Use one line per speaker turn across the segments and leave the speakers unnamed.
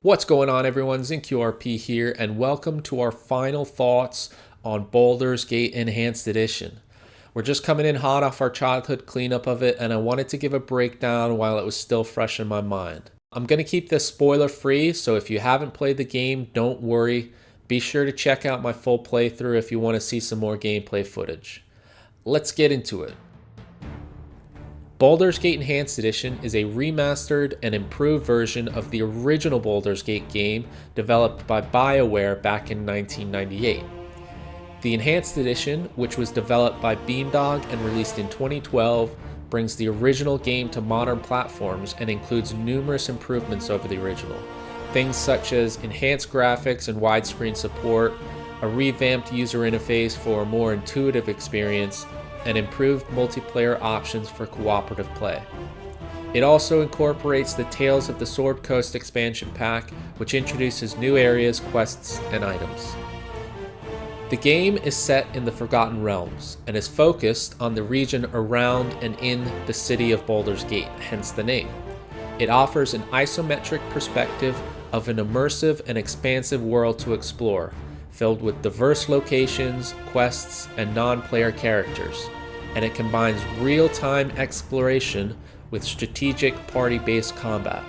What's going on, everyone? ZinQRP here, and welcome to our final thoughts on Baldur's Gate Enhanced Edition. We're just coming in hot off our childhood cleanup of it, and I wanted to give a breakdown while it was still fresh in my mind. I'm going to keep this spoiler free, so if you haven't played the game, don't worry. Be sure to check out my full playthrough if you want to see some more gameplay footage. Let's get into it. Baldur's Gate Enhanced Edition is a remastered and improved version of the original Baldur's Gate game developed by BioWare back in 1998. The Enhanced Edition, which was developed by Beamdog and released in 2012, brings the original game to modern platforms and includes numerous improvements over the original. Things such as enhanced graphics and widescreen support, a revamped user interface for a more intuitive experience, and improved multiplayer options for cooperative play. It also incorporates the Tales of the Sword Coast expansion pack, which introduces new areas, quests, and items. The game is set in the Forgotten Realms and is focused on the region around and in the city of Baldur's Gate, hence the name. It offers an isometric perspective of an immersive and expansive world to explore, filled with diverse locations, quests, and non-player characters, and it combines real-time exploration with strategic party-based combat.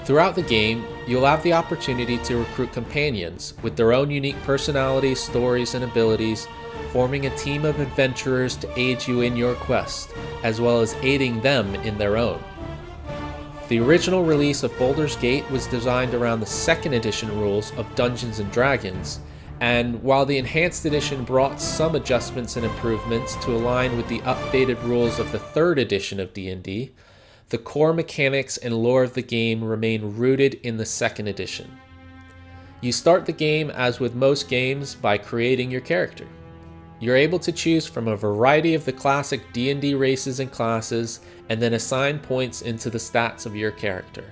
Throughout the game, you'll have the opportunity to recruit companions with their own unique personalities, stories, and abilities, forming a team of adventurers to aid you in your quest, as well as aiding them in their own. The original release of Baldur's Gate was designed around the 2nd edition rules of Dungeons & Dragons, and while the Enhanced Edition brought some adjustments and improvements to align with the updated rules of the 3rd edition of D&D, the core mechanics and lore of the game remain rooted in the 2nd edition. You start the game, as with most games, by creating your character. You're able to choose from a variety of the classic D&D races and classes, and then assign points into the stats of your character.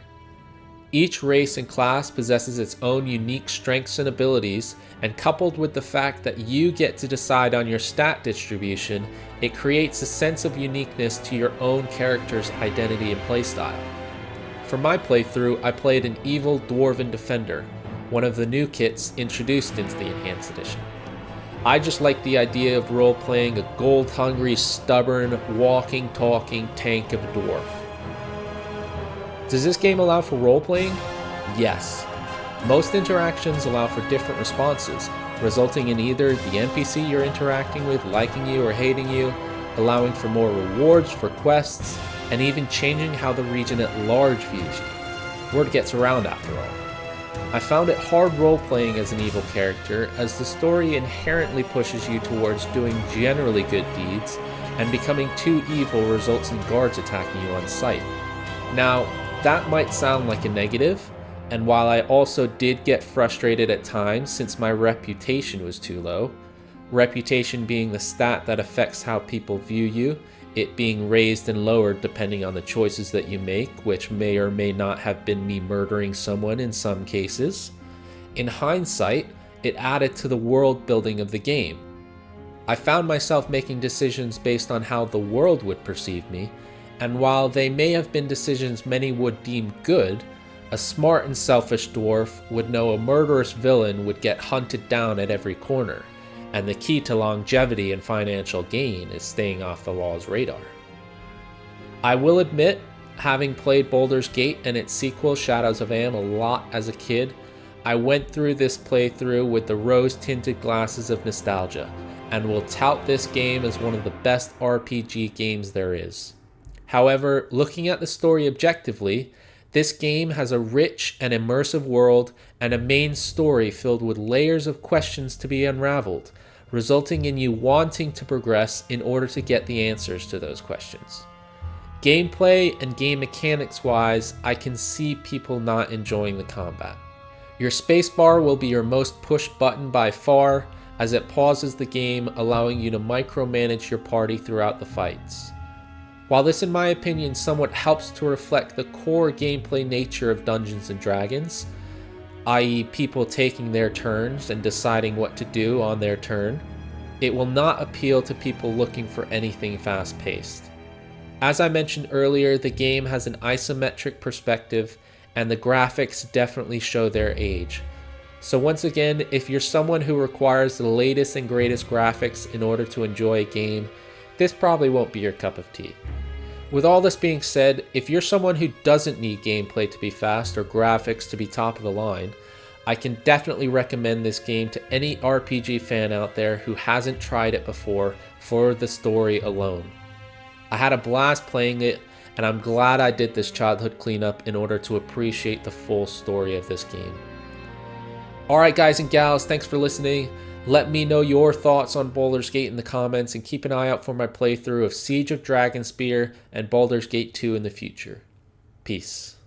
Each race and class possesses its own unique strengths and abilities, and coupled with the fact that you get to decide on your stat distribution, it creates a sense of uniqueness to your own character's identity and playstyle. For my playthrough, I played an evil dwarven defender, one of the new kits introduced into the Enhanced Edition. I just like the idea of role-playing a gold-hungry, stubborn, walking, talking tank of a dwarf. Does this game allow for role-playing? Yes. Most interactions allow for different responses, resulting in either the NPC you're interacting with liking you or hating you, allowing for more rewards for quests, and even changing how the region at large views you. Word gets around after all. I found it hard role-playing as an evil character, as the story inherently pushes you towards doing generally good deeds, and becoming too evil results in guards attacking you on sight. Now, that might sound like a negative, and while I also did get frustrated at times since my reputation was too low, reputation being the stat that affects how people view you, it being raised and lowered depending on the choices that you make, which may or may not have been me murdering someone in some cases. In hindsight, it added to the world building of the game. I found myself making decisions based on how the world would perceive me, and while they may have been decisions many would deem good, a smart and selfish dwarf would know a murderous villain would get hunted down at every corner, and the key to longevity and financial gain is staying off the law's radar. I will admit, having played Baldur's Gate and its sequel Shadows of Am a lot as a kid, I went through this playthrough with the rose-tinted glasses of nostalgia, and will tout this game as one of the best RPG games there is. However, looking at the story objectively, this game has a rich and immersive world and a main story filled with layers of questions to be unraveled, resulting in you wanting to progress in order to get the answers to those questions. Gameplay and game mechanics wise, I can see people not enjoying the combat. Your spacebar will be your most pushed button by far, as it pauses the game, allowing you to micromanage your party throughout the fights. While this in my opinion somewhat helps to reflect the core gameplay nature of Dungeons & Dragons, i.e. people taking their turns and deciding what to do on their turn, it will not appeal to people looking for anything fast-paced. As I mentioned earlier, the game has an isometric perspective and the graphics definitely show their age. So once again, if you're someone who requires the latest and greatest graphics in order to enjoy a game, this probably won't be your cup of tea. With all this being said, if you're someone who doesn't need gameplay to be fast or graphics to be top of the line, I can definitely recommend this game to any RPG fan out there who hasn't tried it before for the story alone. I had a blast playing it, and I'm glad I did this childhood cleanup in order to appreciate the full story of this game. Alright guys and gals, thanks for listening. Let me know your thoughts on Baldur's Gate in the comments, and keep an eye out for my playthrough of Siege of Dragonspear and Baldur's Gate 2 in the future. Peace.